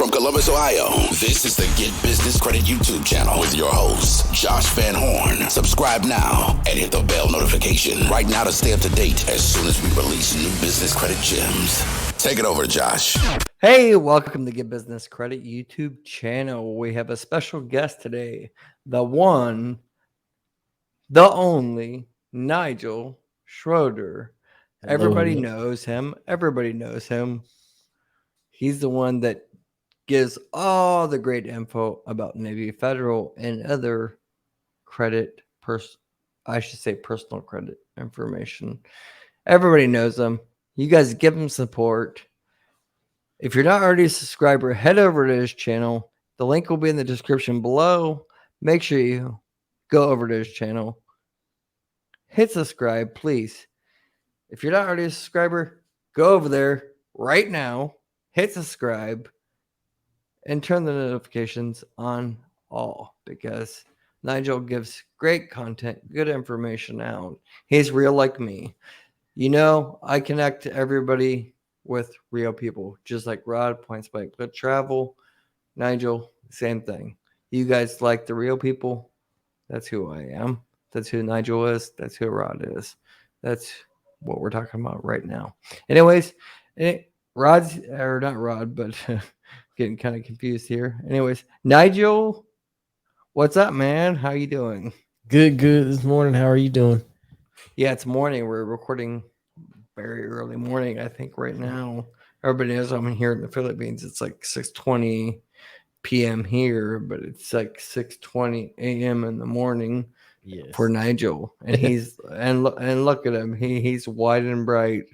from Columbus, Ohio, this is the Get Business Credit YouTube channel with your host, Josh Van Horn. Subscribe now and hit the bell notification right now to stay up to date as soon as we release new business credit gems. Take it over, Josh. Hey, welcome to Get Business Credit YouTube channel. We have a special guest today, the one, the only, Nigel Schroeter. Everybody knows him. Everybody knows him. He's the one that gives all the great info about Navy Federal and other credit, personal credit information. Everybody knows him. You guys give him support. If you're not already a subscriber, head over to his channel. The link will be in the description below. Make sure you go over to his channel. Hit subscribe, please. If you're not already a subscriber, go over there right now. Hit subscribe and turn the notifications on all because Nigel gives great content, good information out. He's real like me. You know, I connect everybody with real people, just like Rod, Points Blank But Travel, Nigel, same thing. You guys like the real people. That's who I am. That's who Nigel is. That's who Rod is. That's what we're talking about right now. Anyways, Rod's, or not Rod, but getting kind of confused here. Anyways, Nigel, what's up, man? How you doing? Good this morning. How are you doing? Yeah, it's morning. We're recording very early morning, I think, right now. Everybody knows I'm here in the Philippines. It's like 6:20 p.m. here, but it's like 6:20 a.m. in the morning for Nigel. And he's and look at him. He's wide and bright.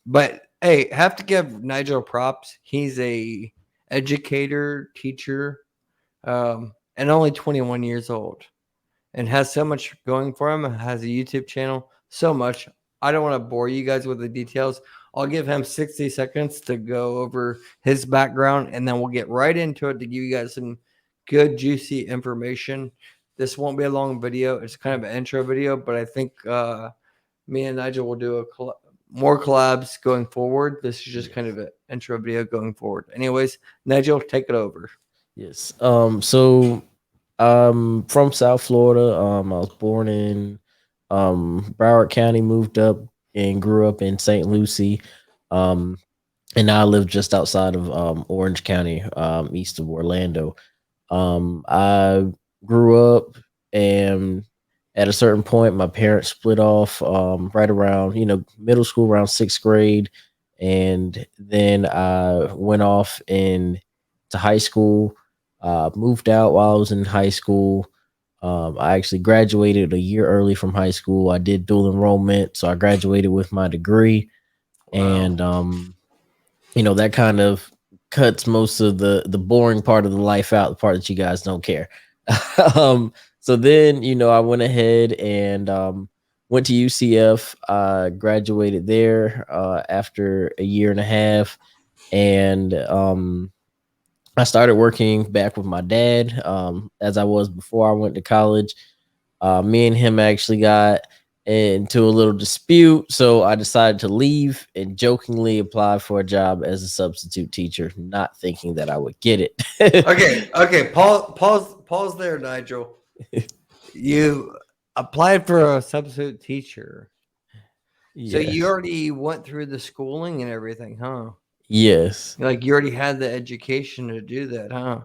But hey, have to give Nigel props. He's a educator, teacher, and only 21 years old, and has so much going for him. Has a YouTube channel, so much. I don't want to bore you guys with the details. I'll give him 60 seconds to go over his background, and then we'll get right into it to give you guys some good, juicy information. This won't be a long video. It's kind of an intro video, but I think me and Nigel will do more collabs going forward. This is just kind of an intro video going forward. Anyways, Nigel, take it over. Yes. So I'm from South Florida. I was born in Broward County, moved up and grew up in St. Lucie. And now I live just outside of Orange County, east of Orlando. I grew up, and at a certain point, my parents split off right around, middle school, around 6th grade. And then I went off to high school, moved out while I was in high school. I actually graduated a year early from high school. I did dual enrollment, so I graduated with my degree. Wow. And, that kind of cuts most of the boring part of the life out, the part that you guys don't care. So then, I went ahead and went to UCF. I graduated there after a year and a half. And I started working back with my dad as I was before I went to college. Me and him actually got into a little dispute, so I decided to leave and jokingly applied for a job as a substitute teacher, not thinking that I would get it. Okay. Pause there, Nigel. You applied for a substitute teacher. Yes. So you already went through the schooling and everything, huh? Yes. Like you already had the education to do that, huh?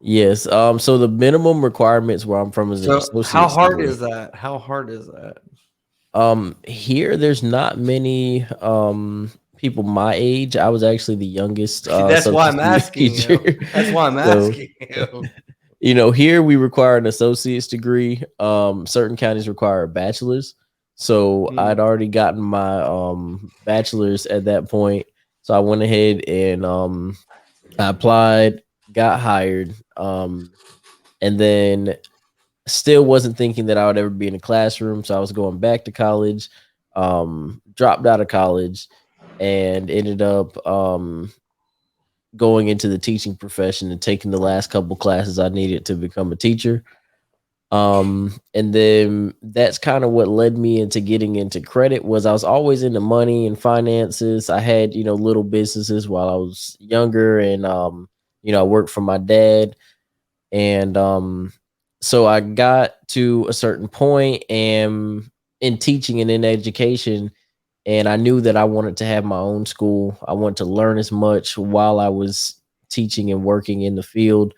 Yes. So the minimum requirements where I'm from is an associate's how hard degree. is that? How hard is that? Here there's not many people my age. I was actually the youngest. That's why I'm asking you. That's why I'm asking you. Here we require an associate's degree. Certain counties require a bachelor's. So I'd already gotten my bachelor's at that point. So I went ahead and I applied, got hired, and then still wasn't thinking that I would ever be in a classroom. So I was going back to college, dropped out of college, and ended up going into the teaching profession and taking the last couple classes I needed to become a teacher. And then that's kind of what led me into getting into credit. Was I was always into money and finances. I had, little businesses while I was younger, and I worked for my dad, and so I got to a certain point and in teaching and in education, and I knew that I wanted to have my own school. I wanted to learn as much while I was teaching and working in the field.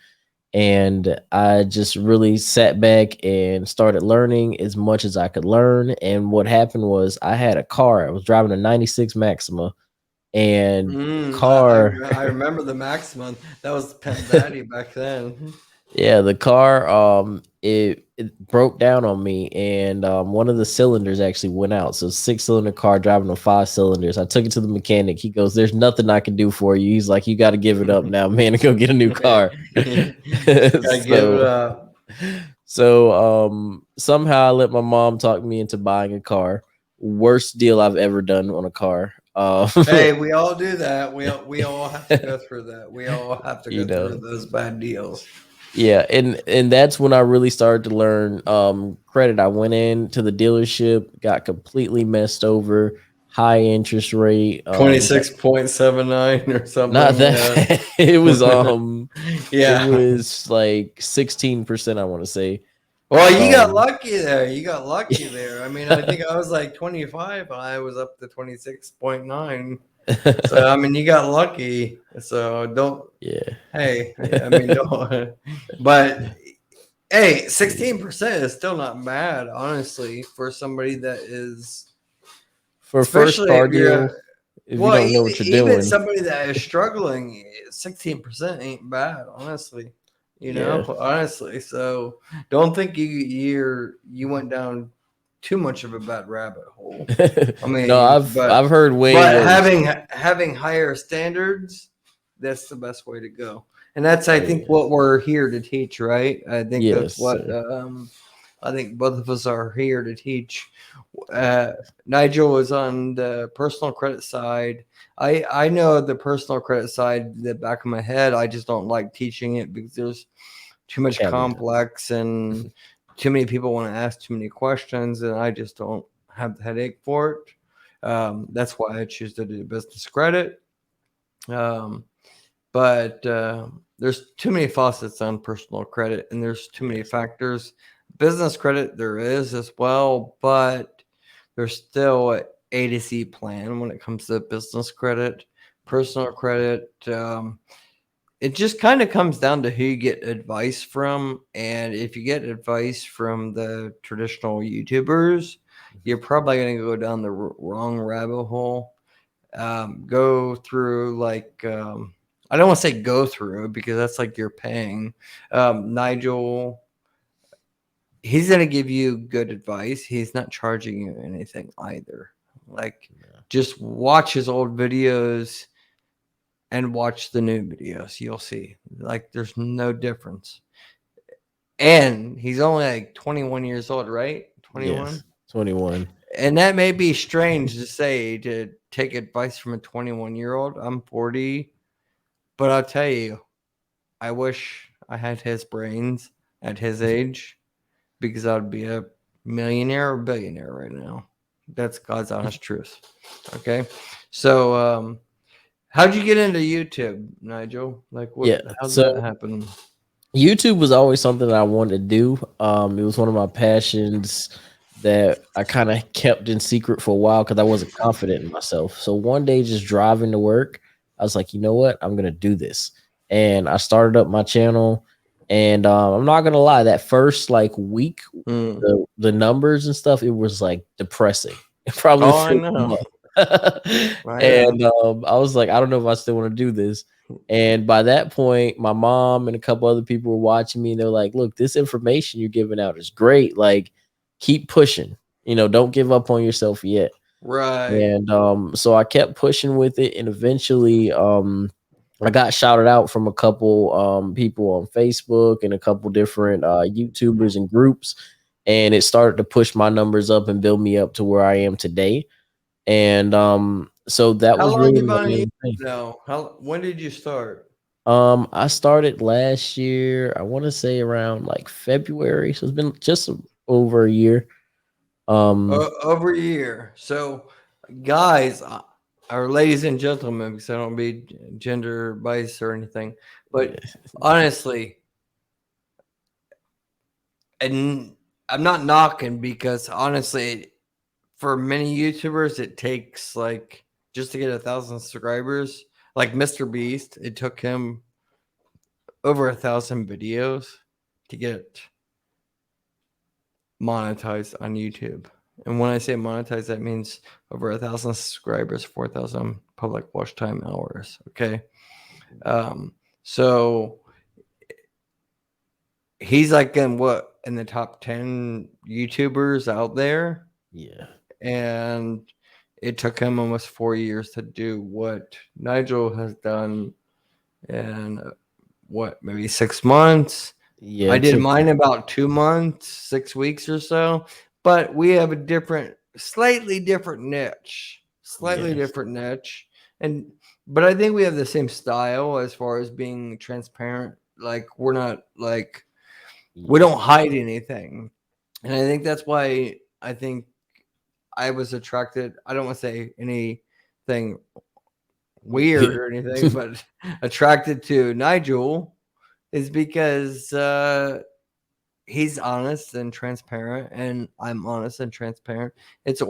And I just really sat back and started learning as much as I could learn. And what happened was I had a car. I was driving a 96 Maxima, and the car, I remember the Maximum. That was Pimp Daddy back then. yeah, the car, it broke down on me, and one of the cylinders actually went out. So 6-cylinder car driving on 5 cylinders. I took it to the mechanic. He goes, "There's nothing I can do for you." He's like, "You got to give it up now, man, and go get a new car." Gotta give it up. So somehow I let my mom talk me into buying a car. Worst deal I've ever done on a car. Hey, we all do that. We all have to go through that. We all have to go through those bad deals. Yeah, and that's when I really started to learn credit. I went into the dealership, got completely messed over, high interest rate, 26.79 or something. not that it was yeah, it was like 16%, I want to say. Well, you got lucky there. I mean, I think I was like 25. I was up to 26.9. So I mean, you got lucky. So don't. Yeah. Hey, I mean, don't. But hey, 16% is still not bad, honestly, for somebody that is For first car deal. If you don't know what you're doing, even somebody that is struggling, 16% ain't bad, honestly. Honestly. So don't think you went down too much of a bad rabbit hole. I mean, no, I've heard way but worse. having higher standards, that's the best way to go. And that's I think what we're here to teach, right? I think that's what I think both of us are here to teach. Nigel was on the personal credit side. I know the personal credit side the back of my head. I just don't like teaching it because there's too much complex and too many people want to ask too many questions, and I just don't have the headache for it. That's why I choose to do business credit. But there's too many faucets on personal credit, and there's too many factors. Business credit there is as well, but there's still an A to Z plan when it comes to business credit. Personal credit, it just kind of comes down to who you get advice from. And if you get advice from the traditional YouTubers, you're probably going to go down the wrong rabbit hole. Go through like, I don't want to say go through because that's like you're paying. Nigel, he's going to give you good advice. He's not charging you anything either. Like, just watch his old videos and watch the new videos. You'll see, like, there's no difference. And he's only like 21 years old, right? 21? Yes, 21. And that may be strange to say, to take advice from a 21-year-old. I'm 40. But I'll tell you, I wish I had his brains at his age, because I'd be a millionaire or billionaire right now. That's God's honest truth. Okay. So, how'd you get into YouTube, Nigel? Like, how'd that happen? YouTube was always something that I wanted to do. It was one of my passions that I kind of kept in secret for a while because I wasn't confident in myself. So one day, just driving to work, I was like, you know what? I'm going to do this. And I started up my channel. And I'm not going to lie, that first like week, the numbers and stuff, it was like depressing. It probably I know. And I was like, I don't know if I still want to do this. And by that point, my mom and a couple other people were watching me, and they're like, look, this information you're giving out is great. Like, keep pushing, don't give up on yourself yet. Right. And so I kept pushing with it, and eventually I got shouted out from a couple people on Facebook and a couple different YouTubers and groups, and it started to push my numbers up and build me up to where I am today. And so that was really the main thing. No, when did you start? I started last year. I want to say around like February, so it's been just over a year. Over a year. So, guys, or ladies and gentlemen, because I don't be gender biased or anything. But Yeah. honestly, and I'm not knocking, because honestly, for many YouTubers, it takes like just to get 1,000 subscribers. Like Mr. Beast, it took him over 1,000 videos to get monetized on YouTube. And when I say monetized, that means over 1,000 subscribers, 4,000 public watch time hours. Okay. So he's like in the top 10 YouTubers out there. Yeah. And it took him almost 4 years to do what Nigel has done in maybe 6 months. Yeah. I did mine about 2 months, 6 weeks or so, but we have a slightly different niche, but I think we have the same style as far as being transparent. Like we're not like, we don't hide anything. And I think that's why I think I was attracted. I don't want to say anything weird or anything, but attracted to Nigel is because he's honest and transparent, and I'm honest and transparent. It's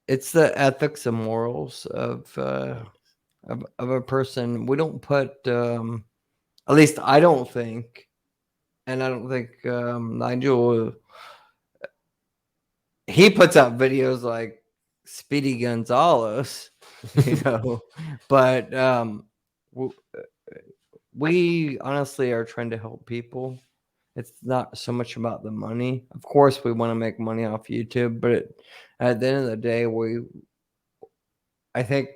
it's the ethics and morals of a person. We don't put, at least I don't think, and I don't think Nigel. He puts out videos like Speedy Gonzalez, but we honestly are trying to help people. It's not so much about the money. Of course, we want to make money off YouTube, but at the end of the day, I think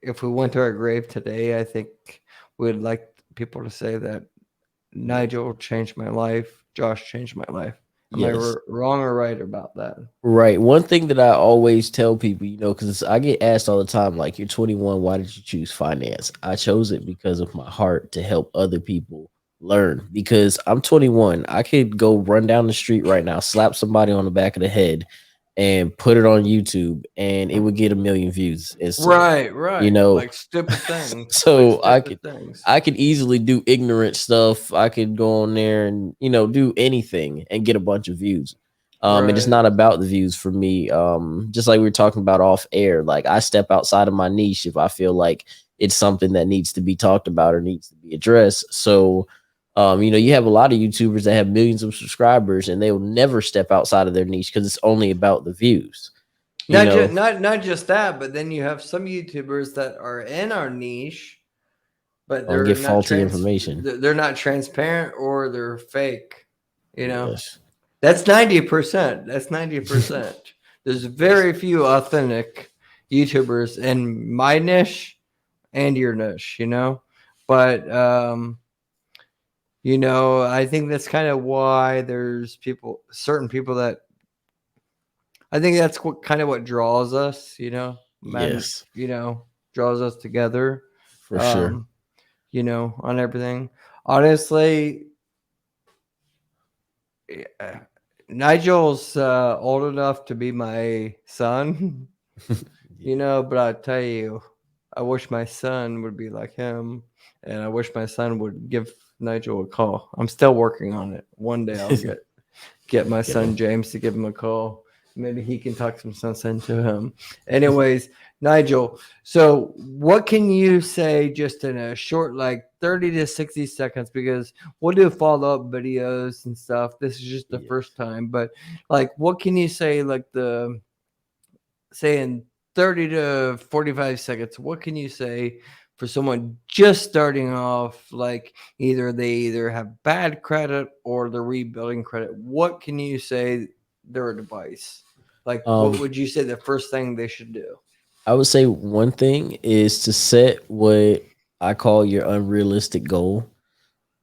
if we went to our grave today, I think we'd like people to say that Nigel changed my life, Josh changed my life. Am I wrong or right about that? Right. One thing that I always tell people, because I get asked all the time, like, you're 21, why did you choose finance? I chose it because of my heart to help other people learn. Because I'm 21, I could go run down the street right now, slap somebody on the back of the head, and put it on YouTube, and it would get 1 million views. Right. Like stupid things. So I could easily do ignorant stuff. I could go on there and do anything and get a bunch of views. And it's not about the views for me. Just like we were talking about off air, like I step outside of my niche if I feel like it's something that needs to be talked about or needs to be addressed. So you have a lot of YouTubers that have millions of subscribers and they will never step outside of their niche because it's only about the views. Not just that, but then you have some YouTubers that are in our niche, but they're get faulty information. They're not transparent or they're fake. Yes. That's 90%. That's 90%. There's very few authentic YouTubers in my niche and your niche, but I think that's kind of why there's certain people that I think that's what draws us, Yes. Draws us together for sure. On everything. Honestly, Nigel's old enough to be my son, but I tell you, I wish my son would be like him, and I wish my son would give Nigel a call. I'm still working on it. One day I'll get my son James to give him a call. Maybe he can talk some sense into him. Anyways, Nigel, so what can you say just in a short, like 30 to 60 seconds, because we'll do follow-up videos and stuff. This is just the first time, but like, what can you say, like say in 30 to 45 seconds, what can you say for someone just starting off, like they have bad credit or they're rebuilding credit? What can you say their advice? Like, what would you say the first thing they should do? I would say one thing is to set what I call your unrealistic goal.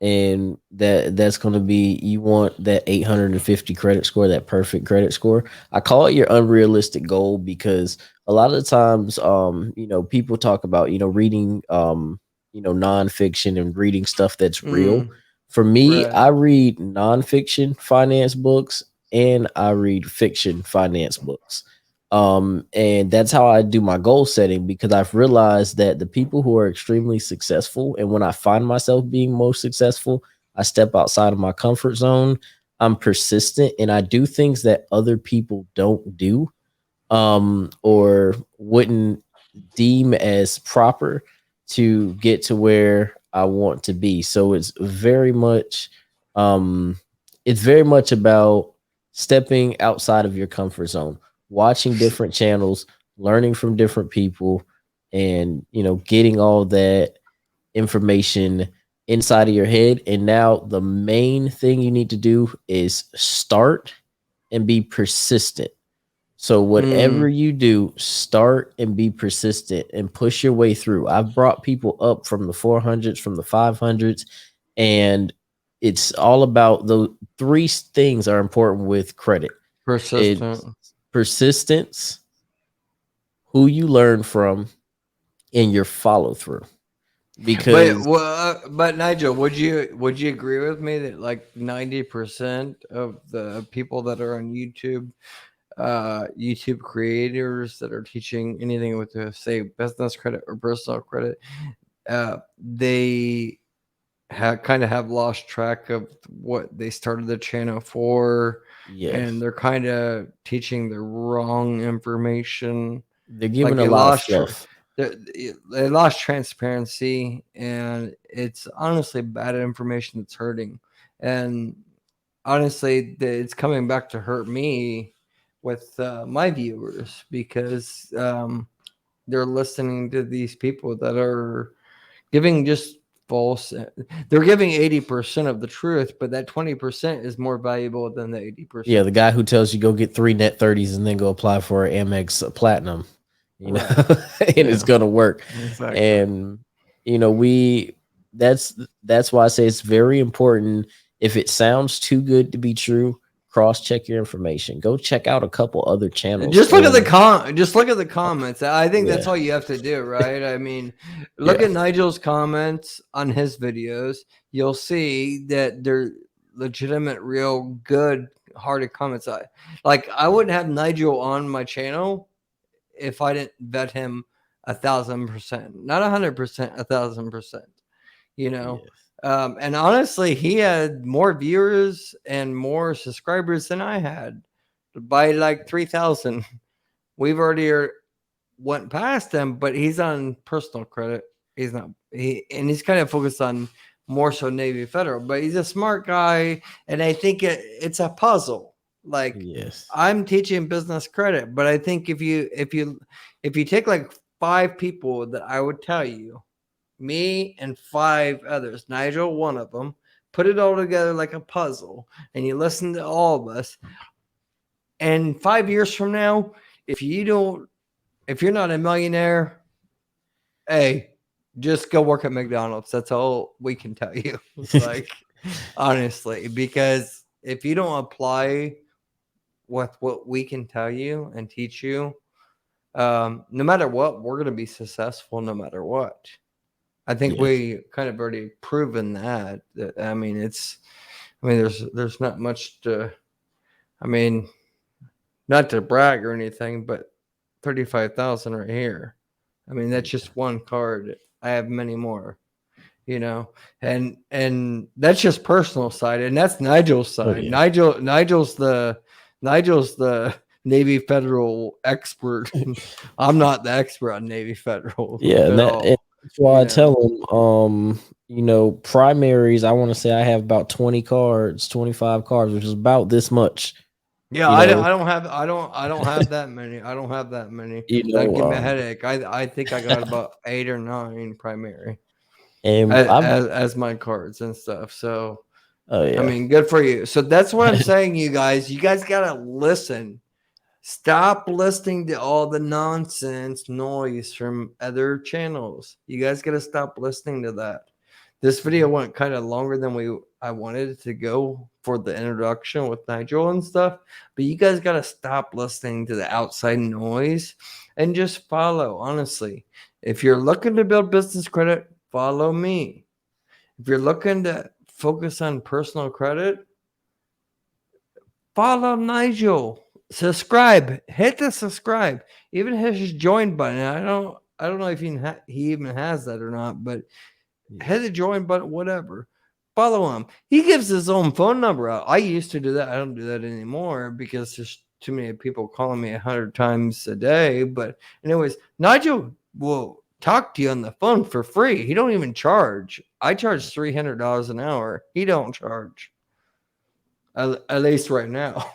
And that's going to be, you want that 850 credit score, that perfect credit score. I call it your unrealistic goal because a lot of the times, people talk about, reading, nonfiction and reading stuff that's real. For me, I read nonfiction finance books and I read fiction finance books. And that's how I do my goal setting, because I've realized that the people who are extremely successful, and when I find myself being most successful, I step outside of my comfort zone. I'm persistent and I do things that other people don't do, or wouldn't deem as proper to get to where I want to be. So um it's very much about stepping outside of your comfort zone, watching different channels, learning from different people, and getting all that information inside of your head. And now the main thing you need to do is start and be persistent. So whatever Mm, you do, start and be persistent and push your way through. I've brought people up from the 400s, from the 500s, and it's all about the three things are important with credit. persistent. It's persistence, who you learn from, and your follow through. But Because but Nigel, would you agree with me that like 90% of the people that are on YouTube creators that are teaching anything with say business credit or personal credit, they kind of have lost track of what they started the channel for, and yes, they're kind of teaching the wrong information. they're Like giving a lot of fluff. they lost transparency, and it's honestly bad information that's hurting. And honestly, it's coming back to hurt me with my viewers, because they're listening to these people that are giving just false. They're giving 80% of the truth, but that 20% is more valuable than the Yeah, 80%. the guy who tells you go get 3 net 30s and then go apply for an Amex Platinum, Right. and it's Yeah. gonna work. Exactly. And we that's why I say it's very important. If it sounds too good to be true, cross check your information. Go check out a couple other channels Just look at the on. just look at the comments. I think that's Yeah, all you have to do, right? I mean, look yeah, at Nigel's comments on his videos. You'll see that they're legitimate, real good hearted comments. I wouldn't have Nigel on my channel if I didn't vet him 1,000%, not 100%, 1,000%. You know, yes, and honestly, he had more viewers and more subscribers than I had by like 3,000. We've already went past him, but he's on personal credit. He's not and he's kind of focused on more so Navy Federal, but he's a smart guy, and I think it's a puzzle. Like, yes, I'm teaching business credit, but I think if you take like 5 people that I would tell you, me and 5 others, Nigel, one of them, put it all together like a puzzle, and you listen to all of us, and 5 years from now, if you don't if you're not a millionaire, hey, just go work at McDonald's. That's all we can tell you. Like, honestly, because if you don't apply with what we can tell you and teach you, no matter what, we're going to be successful no matter what. I think yes, we kind of already proven that. I mean, there's not much to. I mean, not to brag or anything, but 35,000 right here. I mean, that's yeah, just one card. I have many more, you know, and that's just personal side, and that's Nigel's oh side. yeah, Nigel's the Navy Federal expert. I'm not the expert on Navy Federal yeah, at and all, that's why you I know. tell them, primaries. I want to say I have about 20 cards, 25 cards, which is about this much. Yeah, You know, I don't have that many. I don't have that many. you That'd know, give me a headache. I think I got about 8 or 9 primary and I've as my cards and stuff. So oh I yeah, mean, good for you. So that's what I'm saying, you guys. You guys gotta listen. Stop listening to all the nonsense noise from other channels. You guys gotta stop listening to that. This video went kind of longer than I wanted it to go for the introduction with Nigel and stuff. But you guys gotta stop listening to the outside noise and just follow. Honestly, if you're looking to build business credit, follow me. If you're looking to focus on personal credit, follow Nigel. subscribe. Hit the subscribe. Even his join button. I don't know if he even has that or not, but hit the join button, whatever. Follow him. He gives his own phone number out. I used to do that. I don't do that anymore because there's too many people calling me 100 times a day. But anyways, Nigel will talk to you on the phone for free. He don't even charge. I charge $300 an hour. He don't charge. At least right now.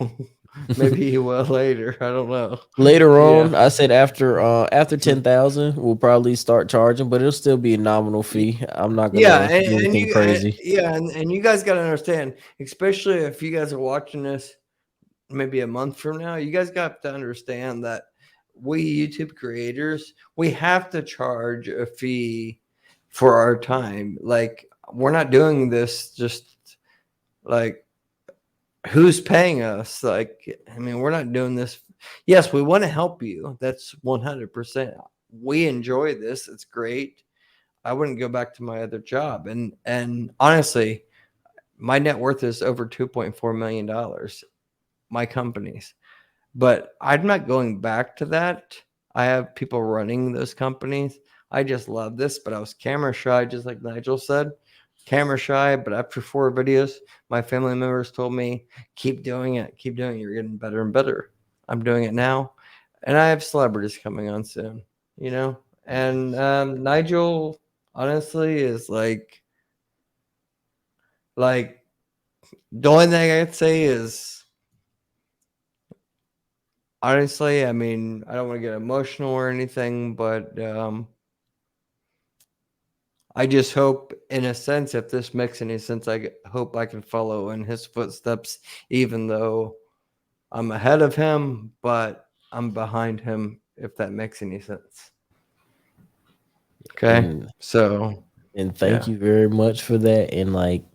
Maybe he will later. I don't know. Later on, I said after 10,000, we'll probably start charging, but it'll still be a nominal fee. I'm not gonna do anything crazy. And you guys got to understand, especially if you guys are watching this maybe a month from now, you guys got to understand that we YouTube creators, we have to charge a fee for our time. Like, we're not doing this just like, who's paying us? Like, I mean, we're not doing this. Yes, we want to help you. That's 100%. We enjoy this. It's great. I wouldn't go back to my other job. And honestly, my net worth is over $2.4 million, my company's. But I'm not going back to that. I have people running those companies. I just love this, but I was camera shy, just like Nigel said. Camera shy, but after 4 videos, my family members told me, keep doing it. You're getting better and better. I'm doing it now. And I have celebrities coming on soon, you know? And Nigel, honestly, is like, the only thing I could say is, honestly, I mean, I don't want to get emotional or anything, but I just hope, in a sense, if this makes any sense, I hope I can follow in his footsteps, even though I'm ahead of him, but I'm behind him, if that makes any sense. Okay. And thank you very much for that. And like,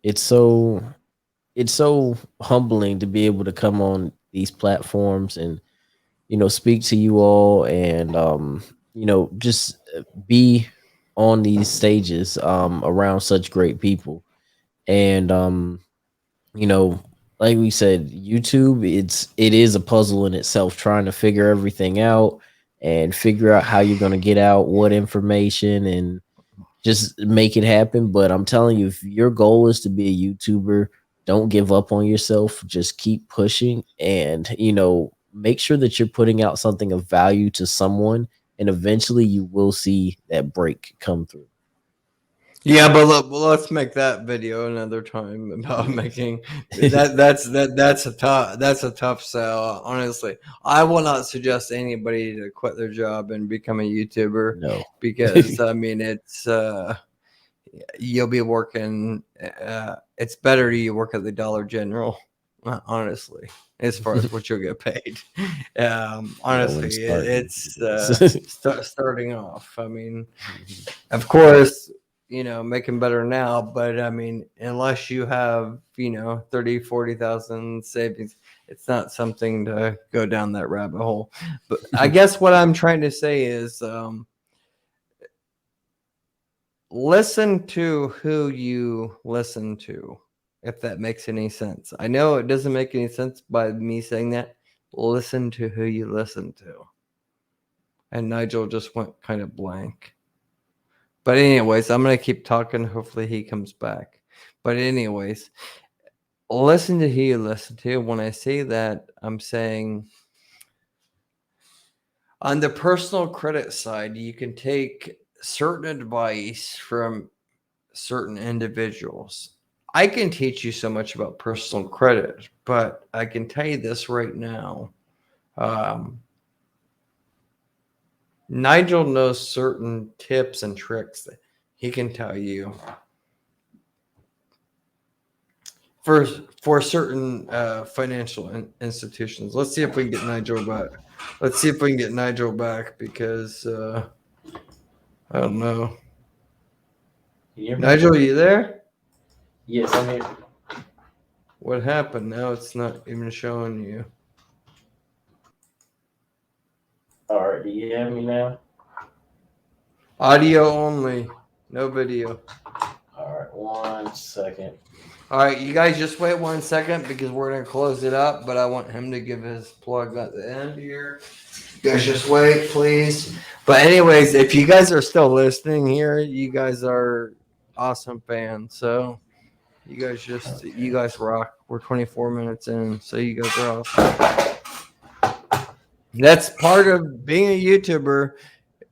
it's so humbling to be able to come on these platforms and, speak to you all and, just be on these stages around such great people. And like we said, YouTube, it is a puzzle in itself, trying to figure everything out and figure out how you're going to get out what information and just make it happen. But I'm telling you, if your goal is to be a YouTuber, don't give up on yourself. Just keep pushing and, make sure that you're putting out something of value to someone, and eventually you will see that break come through. Yeah, but let's make that video another time about making that. That's a tough sell. Honestly, I will not suggest anybody to quit their job and become a YouTuber. No, because I mean, it's you'll be working. It's better you work at the Dollar General. Honestly, as far as what you'll get paid. Honestly, it's starting off. I mean, of course, making better now, but I mean, unless you have, 30, 40,000 savings, it's not something to go down that rabbit hole. But I guess what I'm trying to say is, listen to who you listen to, if that makes any sense. I know it doesn't make any sense by me saying that. Listen to who you listen to. And Nigel just went kind of blank. But anyways, I'm going to keep talking. Hopefully he comes back. But anyways, listen to who you listen to. When I say that, I'm saying on the personal credit side, you can take certain advice from certain individuals. I can teach you so much about personal credit, but I can tell you this right now. Nigel knows certain tips and tricks that he can tell you for certain financial institutions. Let's see if we can get Nigel back. Because I don't know. Nigel, are you there? Yes, I'm here. What happened? Now it's not even showing you. All right, do you have me now? Audio only, no video. All right. 1 second. All right, you guys just wait 1 second because we're going to close it up, but I want him to give his plug at the end here. You guys just wait, please. But anyways, if you guys are still listening here, you guys are awesome fans. So you guys rock. We're 24 minutes in, so you guys are awesome. That's part of being a YouTuber.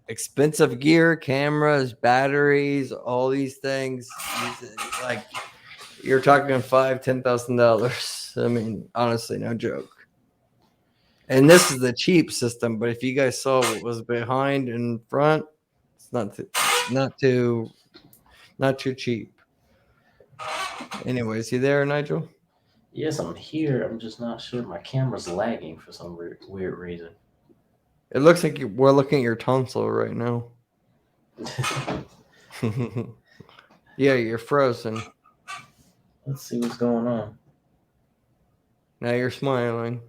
Expensive gear, cameras, batteries, all these things. Like you're talking $5,000-$10,000. I mean, honestly, no joke. And this is the cheap system, but if you guys saw what was behind and front, it's not too cheap. Anyways, you there, Nigel? Yes, I'm here. I'm just not sure. My camera's lagging for some weird reason. It looks like we're looking at your tonsil right now. Yeah, you're frozen. Let's see what's going on. Now you're smiling.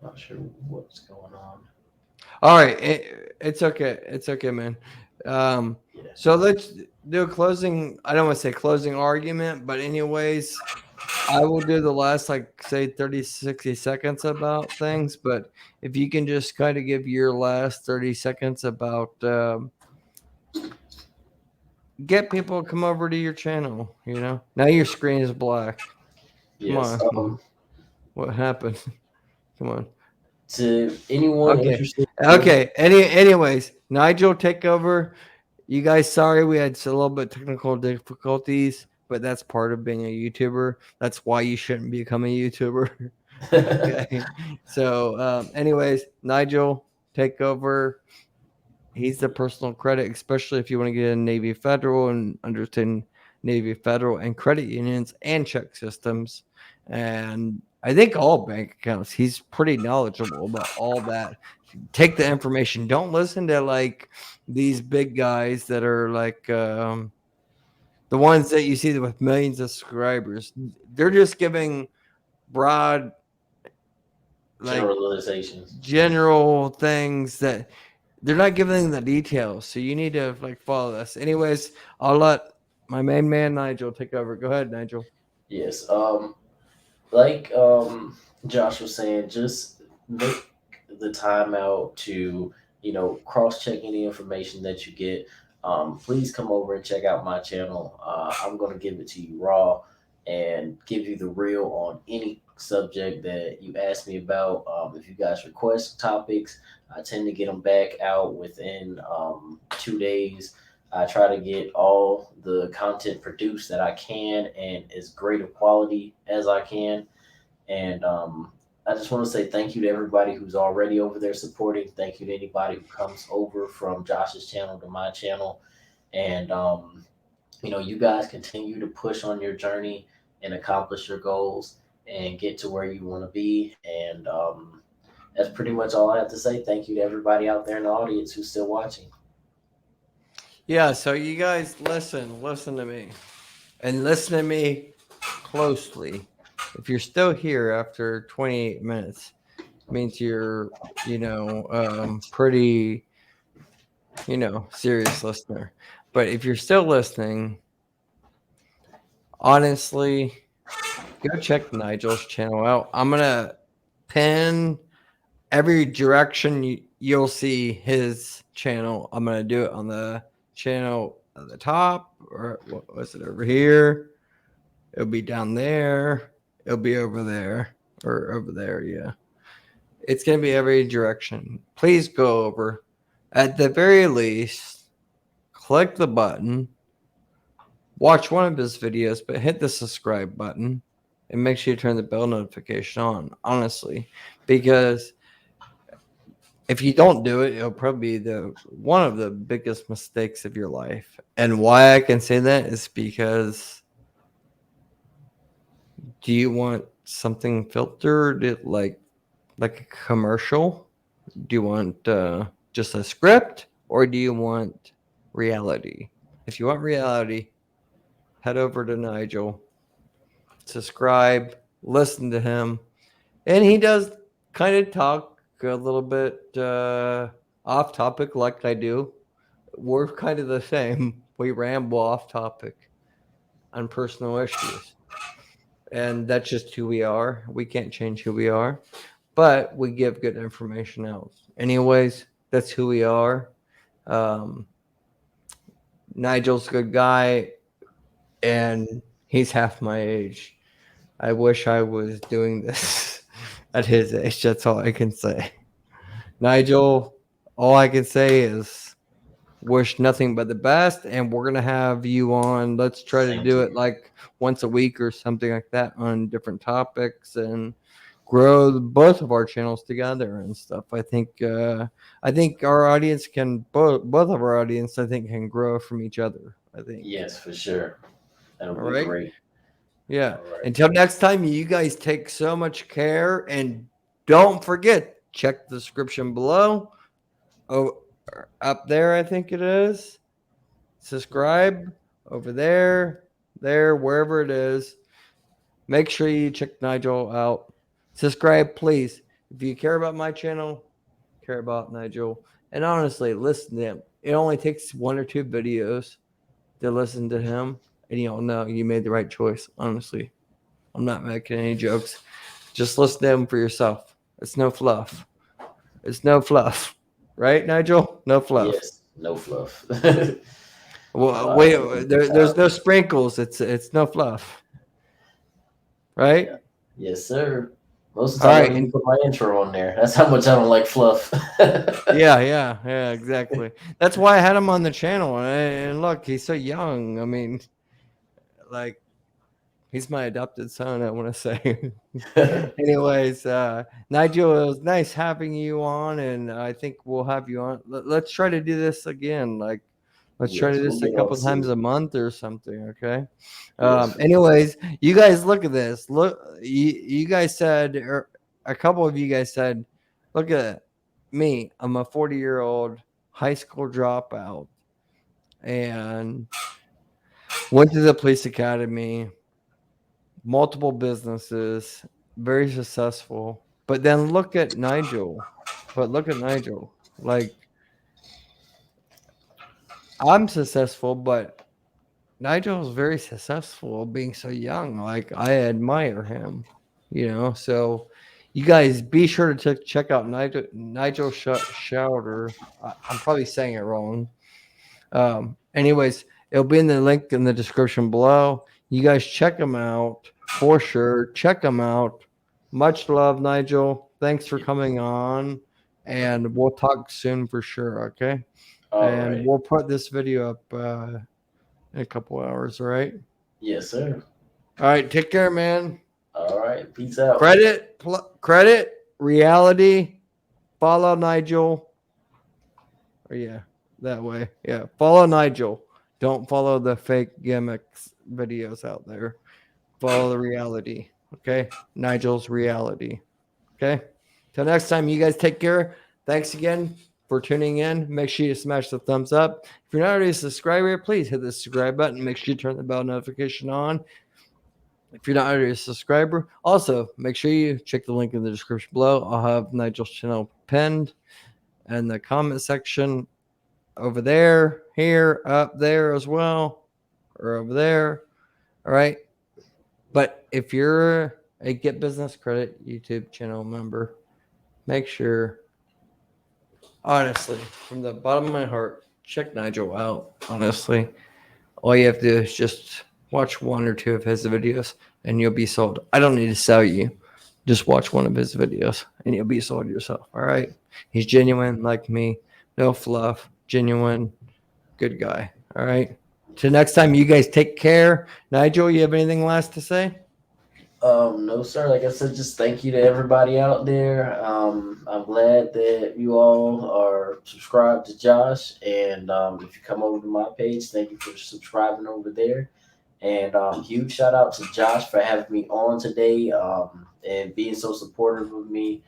Not sure what's going on. All right, it's okay. It's okay, man. So let's do a closing. I don't want to say closing argument, but anyways, I will do the last, like, say 30, 60 seconds about things. But if you can just kind of give your last 30 seconds about get people to come over to your channel, Now your screen is black. Yes. Come on. What happened? Come on. To anyone interested. Okay. Anyways, Nigel, take over. You guys, sorry we had a little bit technical difficulties, but that's part of being a YouTuber. That's why you shouldn't become a YouTuber. Okay. So, anyways, Nigel, take over. He's the personal credit, especially if you want to get in Navy Federal and understand Navy Federal and credit unions and check systems. And I think all bank accounts. He's pretty knowledgeable about all that. Take the information. Don't listen to like these big guys that are like the ones that you see with millions of subscribers. They're just giving broad, like, generalizations, general things that they're not giving the details. So you need to like follow this. Anyways, I'll let my main man Nigel take over. Go ahead, Nigel. Yes. Like Josh was saying, just make the time out to cross-check any information that you get. Please come over and check out my channel. I'm going to give it to you raw and give you the real on any subject that you ask me about. If you guys request topics, I tend to get them back out within 2 days. I try to get all the content produced that I can and as great a quality as I can. And I just want to say thank you to everybody who's already over there supporting. Thank you to anybody who comes over from Josh's channel to my channel. And, you guys continue to push on your journey and accomplish your goals and get to where you want to be. And that's pretty much all I have to say. Thank you to everybody out there in the audience who's still watching. Yeah, so you guys listen to me. And listen to me closely. If you're still here after 28 minutes, it means you're, pretty, serious listener. But if you're still listening, honestly, go check Nigel's channel out. I'm going to pin every direction you'll see his channel. I'm going to do it on the channel at the top, or what was it, over here? It'll be down there. It'll be over there, or over there. Yeah. It's going to be every direction. Please go over. At the very least, click the button, watch one of his videos, but hit the subscribe button and make sure you turn the bell notification on, honestly, because if you don't do it, it'll probably be one of the biggest mistakes of your life. And why I can say that is because, do you want something filtered like a commercial? Do you want just a script, or do you want reality? If you want reality, head over to Nigel, subscribe, listen to him, and he does kind of talk a little bit off topic, like I do. We're kind of the same. We ramble off topic on personal issues, and that's just who we are. We can't change who we are, but we give good information out. Anyways, that's who we are. Um, Nigel's a good guy, and he's half my age. I wish I was doing this at his age. That's all I can say. Nigel, all I can say is wish nothing but the best, and we're gonna have you on. Let's try to Same do to it you. like once a week or something like that on different topics and grow both of our channels together and stuff. I think our audience can both of our audience I think can grow from each other. I think. Yes, for sure. That'll All be right. great. Yeah. All right. Until next time, you guys take so much care, and don't forget, check the description below. Oh, up there, I think it is. Subscribe over there, wherever it is. Make sure you check Nigel out. Subscribe, please. If you care about my channel, care about Nigel. And honestly, listen to him. It only takes 1 or 2 videos to listen to him, and you'll know you made the right choice. Honestly, I'm not making any jokes. Just listen to him for yourself. It's no fluff. It's no fluff, right, Nigel? No fluff. Yes, no fluff. Well, Wow. there's no sprinkles. It's no fluff, right? Yes, sir. Most of the All time, I right. don't even put my intro on there. That's how much I don't like fluff. Yeah, exactly. That's why I had him on the channel. And look, he's so young. I mean, like, he's my adopted son, I want to say. Anyways, Nigel, it was nice having you on, and I think we'll have you on. Let's try to do this again. Like, let's try to Yes, do we'll this a get on couple times soon. a month or something. Okay. Yes. Anyways, you guys look at this. Look, you guys said, or a couple of you guys said, look at me. I'm a 40-year-old high school dropout, and went to the police academy, multiple businesses, very successful. But then look at Nigel. Like, I'm successful, but Nigel's very successful being so young. Like, I admire him, So you guys be sure to check out Nigel Schroeter. I'm probably saying it wrong. Anyways, it'll be in the link in the description below. You guys check him out for sure. Check him out. Much love, Nigel. Thanks for coming on, and we'll talk soon for sure. Okay. All And right. we'll put this video up in a couple hours. All right. Yes, sir. All right. Take care, man. All right. Peace out. Credit, reality. Follow Nigel. Oh, yeah, that way. Yeah. Follow Nigel. Don't follow the fake gimmicks videos out there. Follow the reality. Okay. Nigel's reality. Okay. Till next time, you guys take care. Thanks again for tuning in. Make sure you smash the thumbs up. If you're not already a subscriber, please hit the subscribe button. Make sure you turn the bell notification on. If you're not already a subscriber, also make sure you check the link in the description below. I'll have Nigel's channel pinned in the comment section over there, here, up there as well, or over there. All right. But if you're a Get Business Credit YouTube channel member, make sure, honestly, from the bottom of my heart, check Nigel out. Honestly, all you have to do is just watch 1 or 2 of his videos and you'll be sold. I don't need to sell you. Just watch one of his videos and you'll be sold yourself. All right. He's genuine like me. No fluff. Genuine. Good guy. All right. Till next time, you guys take care. Nigel, you have anything last to say? No, sir. Like I said, just thank you to everybody out there. I'm glad that you all are subscribed to Josh. And if you come over to my page, thank you for subscribing over there. And huge shout out to Josh for having me on today and being so supportive of me.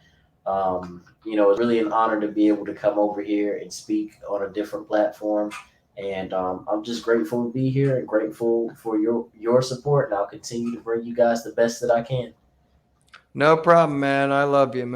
It's really an honor to be able to come over here and speak on a different platform. And I'm just grateful to be here and grateful for your support. And I'll continue to bring you guys the best that I can. No problem, man. I love you, man.